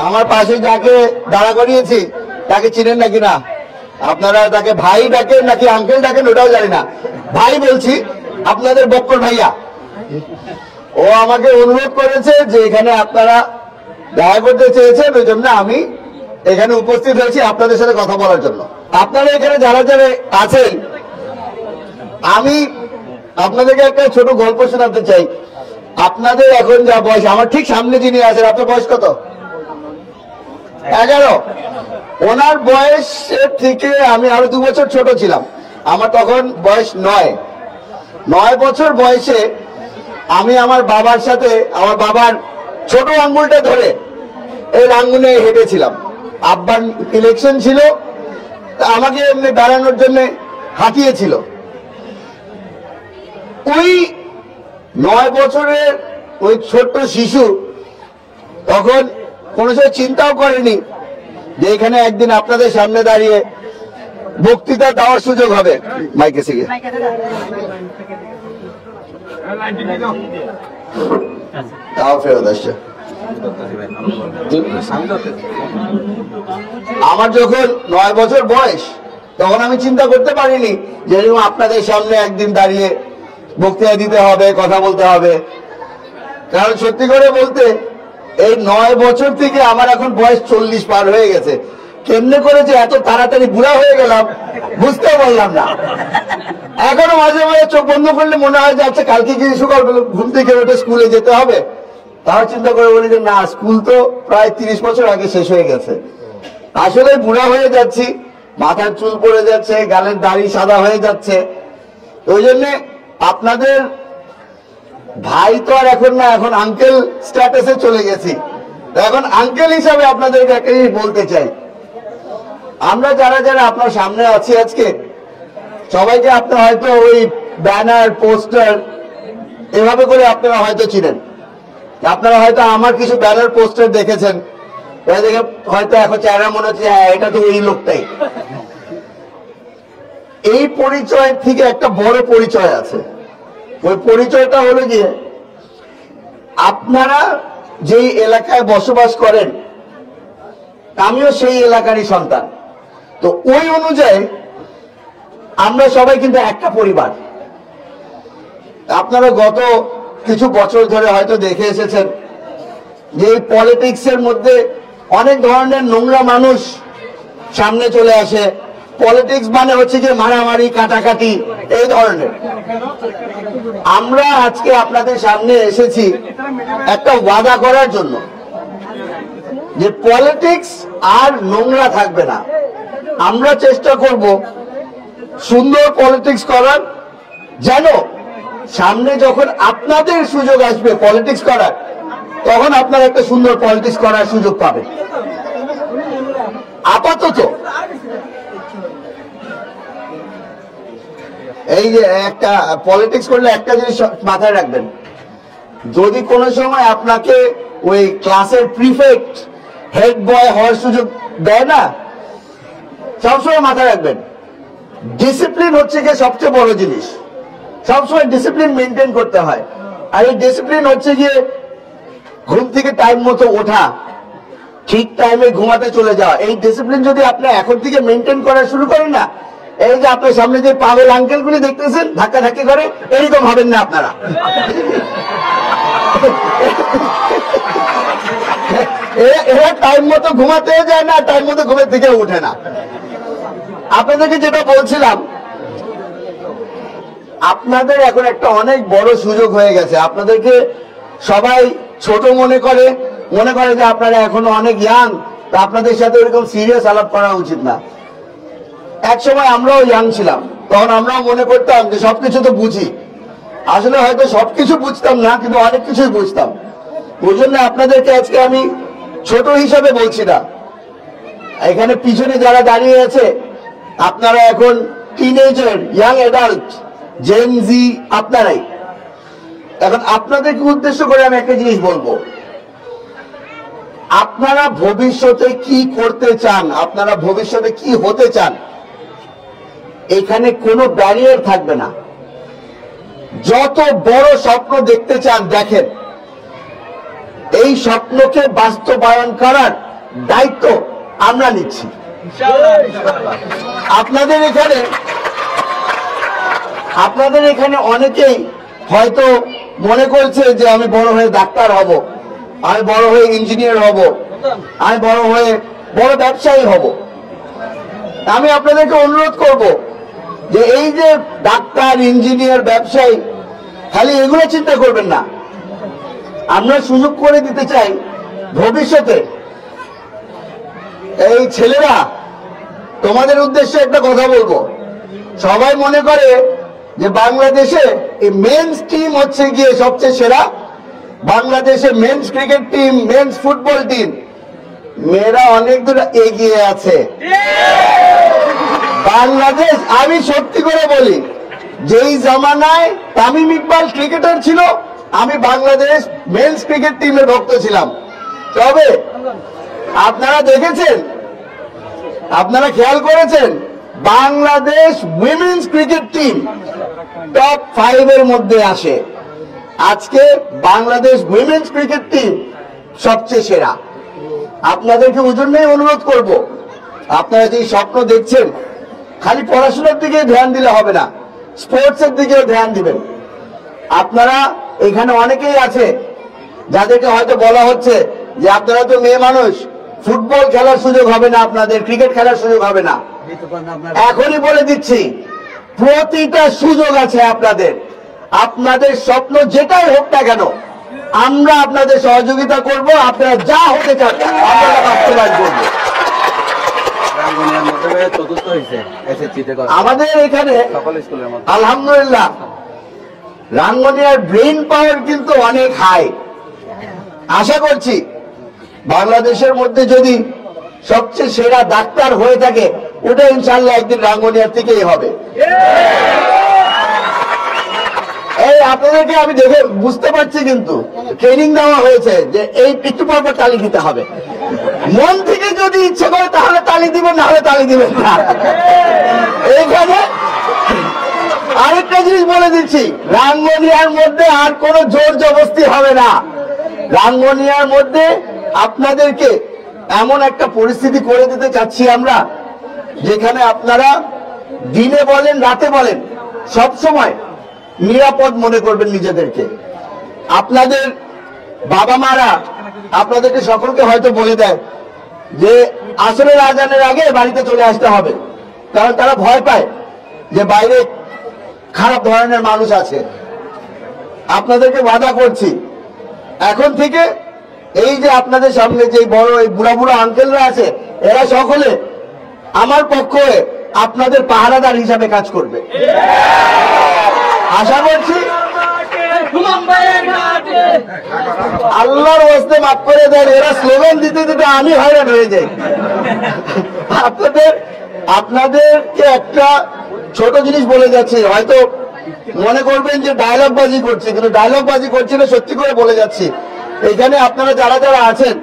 আমার পাশে যাকে দাঁড়া করিয়েছি তাকে চিনেন নাকি না? আপনারা তাকে ভাই ডাকেন নাকি আঙ্কেল ডাকেন ওটাও জানি না। ভাই বলছি, আপনাদের বক্কর ভাইয়া। ও আমাকে অনুরোধ করেছে যে এখানে আপনারা দেখা করতে চেয়েছেন, ওই জন্য আমি এখানে উপস্থিত হয়েছি আপনাদের সাথে কথা বলার জন্য। আপনারা এখানে যারা যারা আছেন, আমি আপনাদেরকে একটা ছোট গল্প শোনাতে চাই। আপনাদের এখন যা বয়স, আমার ঠিক সামনে যিনি আছেন, আপনার বয়স কত? 11। ওনার বয়সের থেকে আমি আরো 2 বছর ছোট ছিলাম। আমার তখন বয়স 9 বছর বয়সে আমি আমার বাবার সাথে, আমার বাবার ছোট আঙ্গুলটা ধরে এই আঙ্গুলে হেঁটেছিলাম। আব্বার ইলেকশন ছিল, আমাকে এমনি বেড়ানোর জন্য হাঁটিয়েছিল। ওই 9 বছরের ওই ছোট্ট শিশু তখন কোনো সময় চিন্তাও করেনি যে এখানে একদিন আপনাদের সামনে দাঁড়িয়ে বক্তৃতা দেওয়ার সুযোগ হবে। মাইকে শিখে তাও ফেরত আসছে। আমার যখন 9 বছর বয়স, তখন আমি চিন্তা করতে পারিনি যে আপনাদের সামনে একদিন দাঁড়িয়ে বক্তৃতা দিতে হবে, কথা বলতে হবে। কারণ সত্যি করে বলতে এই 9 বছর থেকে আমার এখন বয়স 40 পার হয়ে গেছে। কেমনে করে যে এত তাড়াতাড়ি বুড়া হয়ে গেলাম বুঝতে পারলাম না। এখনো মাঝে মাঝে চোখ বন্ধ করলে মনে হয় যে আচ্ছা কালকে কি সকাল ঘুম থেকে উঠে স্কুলে যেতে হবে। তাও চিন্তা করে বলি যে না, স্কুল তো প্রায় 30 বছর আগে শেষ হয়ে গেছে। আসলে বুড়া হয়ে যাচ্ছি, মাথার চুল পড়ে যাচ্ছে, গালের দাড়ি সাদা হয়ে যাচ্ছে। ওই জন্য আপনাদের ভাই তো আর এখন না, এখন আঙ্কেল স্ট্যাটাসে চলে গেছি। এখন আঙ্কেল হিসাবে আপনাদেরকে একটা জিনিস বলতে চাই। আমরা যারা যারা আপনার সামনে আছি আজকে, সবাইকে আপনারা হয়তো ওই ব্যানার, পোস্টার এভাবে করে আপনারা হয়তো চিনেন। আপনারা হয়তো আমার কিছু ব্যানার, পোস্টার দেখেছেন, দেখে হয়তো এখন চেহারা মনে হচ্ছে হ্যাঁ এটা তো এই লোকটাই। এই পরিচয় থেকে একটা বড় পরিচয় আছে। ওই পরিচয়টা হলো গিয়ে আপনারা যেই এলাকায় বসবাস করেন, আমিও সেই এলাকারই সন্তান। তো ওই অনুযায়ী আমরা সবাই কিন্তু একটা পরিবার। আপনারা গত কিছু বছর ধরে হয়তো দেখে এসেছেন যে এই পলিটিক্সের মধ্যে অনেক ধরনের নোংরা মানুষ সামনে চলে আসে। পলিটিক্স মানে হচ্ছে যে মারামারি, কাটাকাটি, এই ধরনের। আমরা আজকে আপনাদের সামনে এসেছি একটা ওয়াদা করার জন্য যে পলিটিক্স আর নোংরা থাকবে না। আমরা চেষ্টা করব সুন্দর পলিটিক্স করার, যেন সামনে যখন আপনাদের সুযোগ আসবে পলিটিক্স করার, তখন আপনারা একটা সুন্দর পলিটিক্স করার সুযোগ পাবেন। আপাতত এই যে একটা পলিটিক্স করলে একটা জিনিস মাথায় রাখবেন, যদি কোনো সময় আপনাকে ওই ক্লাসের প্রিফেক্ট, হেড বয় হওয়ার সুযোগ দেয় না, সবসময় মাথায় রাখবেন ডিসিপ্লিন হচ্ছে গিয়ে সবচেয়ে বড় জিনিস। সবসময় ডিসিপ্লিন মেনটেন করতে হয়। আর এই ডিসিপ্লিন হচ্ছে গিয়ে ঘুম থেকে টাইম মতো ওঠা, ঠিক টাইমে ঘুমাতে চলে যাওয়া। এই ডিসিপ্লিন যদি আপনি এখন থেকে মেনটেন করা শুরু করেন না, এই যে আপনার সামনে যে পাগল আঙ্কেল গুলি দেখতেছেন ধাক্কা ধাক্কি করে, এরকম হবেন না আপনারা। এরা টাইম মতো ঘুমাতে যায় না, টাইম মতো ঘুমের থেকে উঠে না। আপনাদেরকে যেটা বলছিলাম, আপনাদের এখন একটা অনেক বড় সুযোগ হয়ে গেছে। আপনাদেরকে সবাই ছোট মনে করে যে আপনারা এখনো অনেক ইয়াং, তা আপনাদের সাথে ওরকম সিরিয়াস আলাপ করা উচিত না। এক সময় আমরাও ইয়াং ছিলাম, তখন আমরাও মনে করতাম যে সবকিছু তো বুঝি। আসলে হয়তো সবকিছু বুঝতাম না, কিন্তু অনেক কিছুই বুঝতাম। ওই জন্য আপনাদেরকে আজকে আমি ছোট হিসাবে বলছি না। এখানে পিছনে যারা দাঁড়িয়ে আছে, আপনারা এখন টিনেজার, ইয়াং অ্যাডাল্ট, জেন জি, আপনারাই। এখন আপনাদেরকে উদ্দেশ্য করে আমি একটা জিনিস বলবো, আপনারা ভবিষ্যতে কি করতে চান, আপনারা ভবিষ্যতে কি হতে চান, এখানে কোনো ব্যারিয়ার থাকবে না। যত বড় স্বপ্ন দেখতে চান দেখেন, এই স্বপ্নকে বাস্তবায়ন করার দায়িত্ব আমরা নিচ্ছি। আপনাদের এখানে অনেকেই হয়তো মনে করছে যে আমি বড় হয়ে ডাক্তার হব, আমি বড় হয়ে ইঞ্জিনিয়ার হব, আমি বড় হয়ে বড় ব্যবসায়ী হব। আমি আপনাদেরকে অনুরোধ করব যে এই যে ডাক্তার, ইঞ্জিনিয়ার, ব্যবসায়ী, খালি এগুলো চিন্তা করবেন না। আমরা সুযোগ করে দিতে চাই ভবিষ্যতে এই ছেলেরা, তোমাদের উদ্দেশ্যে একটা কথা বলবো। সবাই মনে করে যে বাংলাদেশে এই মেন্স টিম হচ্ছে গিয়ে সবচেয়ে সেরা, বাংলাদেশে men's cricket team, men's football team, মেয়েরা অনেক দূর এগিয়ে আছে। বাংলাদেশ, আমি সত্যি করে বলি, যেই জামানায় তামিম ইকবাল ক্রিকেটার ছিল, আমি বাংলাদেশ মেন্স ক্রিকেট টিমের ভক্ত ছিলাম। তবে আপনারা দেখেছেন, আপনারা খেয়াল করেছেন, Bangladesh women's cricket team top 5 এর মধ্যে আসে। আজকে বাংলাদেশ উইমেন্স ক্রিকেট টিম সবচেয়ে সেরা। আপনাদেরকে ওই জন্যই অনুরোধ করব, আপনারা যে স্বপ্ন দেখছেন, খালি পড়াশোনার দিকে ধ্যান দিলে হবে না, স্পোর্টসের দিকেও ধ্যান দিবেন। আপনারা এখানে অনেকেই আছে যাদেরকে হয়তো বলা হচ্ছে যে আপনারা তো মেয়ে মানুষ, ফুটবল খেলার সুযোগ হবে না আপনাদের, ক্রিকেট খেলার সুযোগ হবে না। এখনই বলে দিচ্ছি, প্রতিটা সুযোগ আছে আপনাদের। আপনাদের স্বপ্ন যেটাই হোক না কেন, আমরা আপনাদের সহযোগিতা করব। আপনারা যা হতে চান আমরা বাস্তবায়ন করব। আমাদের এখানে আলহামদুলিল্লাহ রাঙ্গুনিয়ার ব্রেইন পাওয়ার কিন্তু অনেক হাই। আশা করছি বাংলাদেশের মধ্যে যদি সবচেয়ে সেরা ডাক্তার হয়ে থাকে, ওটা ইনশাল্লাহ একদিন রাঙ্গুনিয়ার থেকেই হবে। এই আপনাদেরকে আমি দেখে বুঝতে পারছি, কিন্তু ট্রেনিং দেওয়া হয়েছে যে এই একটু পর তালি দিতে হবে। মন থেকে যদি ইচ্ছে করে তাহলে তালি দিবেন, না হলে তালি দিবেন না। এইখানে আরেকটা জিনিস বলে দিচ্ছি, রাঙ্গুনিয়ার মধ্যে আর কোনো জোর জবরদস্তি হবে না। রাঙ্গুনিয়ার মধ্যে আপনাদেরকে এমন একটা পরিস্থিতি করে দিতে চাচ্ছি আমরা, যেখানে আপনারা দিনে বলেন রাতে বলেন সব সময় নিরাপদ মনে করবেন নিজেদেরকে। আপনাদের বাবা মারা আপনাদেরকে সকলকে হয়তো বলে দেয় যে আসরের আজানের আগে বাড়িতে চলে আসতে হবে, কারণ তারা ভয় পায় যে বাইরে খারাপ ধরনের মানুষ আছে। আপনাদেরকে ওয়াদা করছি, এখন থেকে এই যে আপনাদের সামনে যে বড় এই বুড়া বুড়া আঙ্কেলরা আছে, এরা সকলে আমার পক্ষে আপনাদের পাহারাদার হিসাবে কাজ করবে। আশা করছি আল্লাহর ওয়াস্তে মাফ করে দেন, এরা স্লোগান দিতে দিতে আমি হয়রান হয়ে যাই। আপনাদেরকে একটা ছোট জিনিস বলে যাচ্ছি, হয়তো মনে করবেন যে ডায়লগ বাজি করছি, কিন্তু ডায়লগ বাজি করছি না, সত্যি করে বলে যাচ্ছি। এখানে আপনারা যারা যারা আছেন,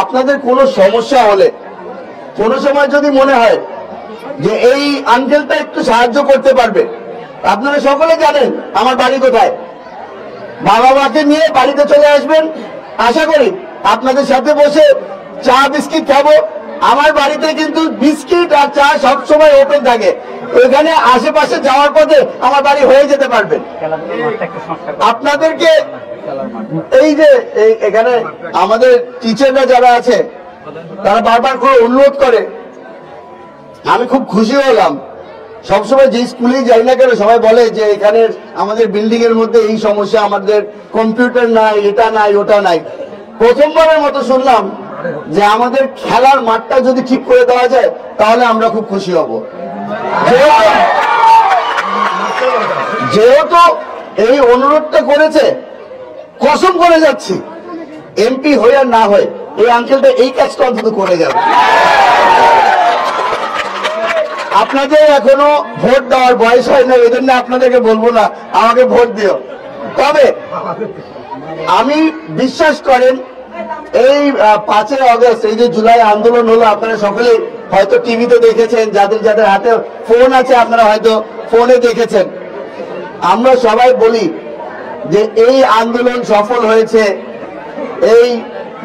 আপনাদের কোনো সমস্যা হলে, কোনো সময় যদি মনে হয় যে এই আঙ্কেলটা একটু সাহায্য করতে পারবে, আপনারা সকলে জানেন আমার বাড়ি কোথায়। বাবা মাকে নিয়ে বাড়িতে চলে আসবেন। আশা করি আপনাদের সাথে বসে চা বিস্কিট খাবো। আমার বাড়িতে কিন্তু বিস্কিট আর চা সবসময় ওপেন থাকে। এখানে আশেপাশে যাওয়ার পথে আমার বাড়ি হয়ে যেতে পারবেন। আপনাদেরকে এই যে এখানে আমাদের টিচাররা যারা আছে, তারা বারবার করে অনুরোধ করে, আমি খুব খুশি হলাম। সবসময় যে স্কুলেই যাই না কেন, সবাই বলে যে এখানে আমাদের বিল্ডিং এর মধ্যে এই সমস্যা, আমাদের কম্পিউটার নাই, এটা নাই, ওটা নাই। প্রথমবারের মতো শুনলাম যে আমাদের খেলার মাঠটা যদি ঠিক করে দেওয়া যায় তাহলে আমরা খুব খুশি হব। যেহেতু এই অনুরোধটা করেছে, কসম করে যাচ্ছি এমপি হয়ে আর না হয় এই আঙ্কেলটা এই কাজটা অন্তত করে যাবে। আপনাদের এখনো ভোট দেওয়ার বয়স হয় না, এই জন্য আপনাদেরকে বলবো না আমাকে ভোট দিও। তবে আমি বিশ্বাস করেন, এই 5 আগস্ট, এই যে জুলাই আন্দোলন হলো, আপনারা সকলে হয়তো টিভিতে দেখেছেন, যাদের যাদের হাতে ফোন আছে আপনারা হয়তো ফোনে দেখেছেন। আমরা সবাই বলি যে এই আন্দোলন সফল হয়েছে এই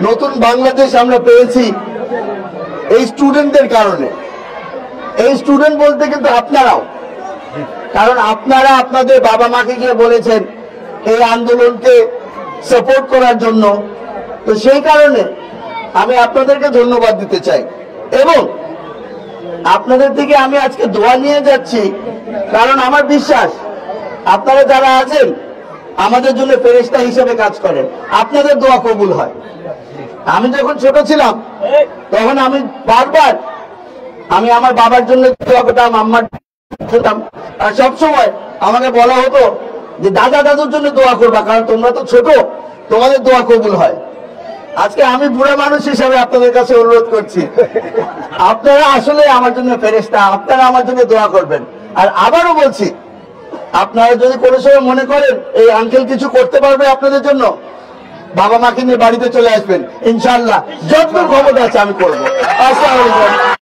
নতুন বাংলাদেশ আমরা পেয়েছি এই স্টুডেন্টদের কারণে। এই স্টুডেন্ট বলতে কিন্তু আপনারাও, কারণ আপনারা আপনাদের বাবা মাকে গিয়ে বলেছেন এই আন্দোলনকে সাপোর্ট করার জন্য। তো সেই কারণে আমি আপনাদেরকে ধন্যবাদ দিতে চাই এবং আপনাদের থেকে আমি আজকে দোয়া নিয়ে যাচ্ছি, কারণ আমার বিশ্বাস আপনারা যারা আছেন আমাদের জন্য ফেরেশতা হিসেবে কাজ করেন, আপনাদের দোয়া কবুল হয়। আমি যখন ছোট ছিলাম তখন আমি বারবার আমার বাবার জন্য দোয়া করতাম, আম্মার করতাম, আর সবসময় আমাকে বলা হতো যে দাদা দাদুর জন্য দোয়া করবা, কারণ তোমরা তো ছোট, তোমাদের দোয়া কবুল হয়। আজকে আমি বুড়া মানুষ হিসাবে আপনাদের কাছে অনুরোধ করছি, আপনারা আসলে আমার জন্য ফেরেশতা, আপনারা আমার জন্য দোয়া করবেন। আর আবারও বলছি, আপনারা যদি কোনো সময় মনে করেন এই আঙ্কেল কিছু করতে পারবে আপনাদের জন্য, বাবা মাকে নিয়ে বাড়িতে চলে আসবেন, ইনশাআল্লাহ যত ক্ষমতা আছে আমি করবো। আসসালামু আলাইকুম।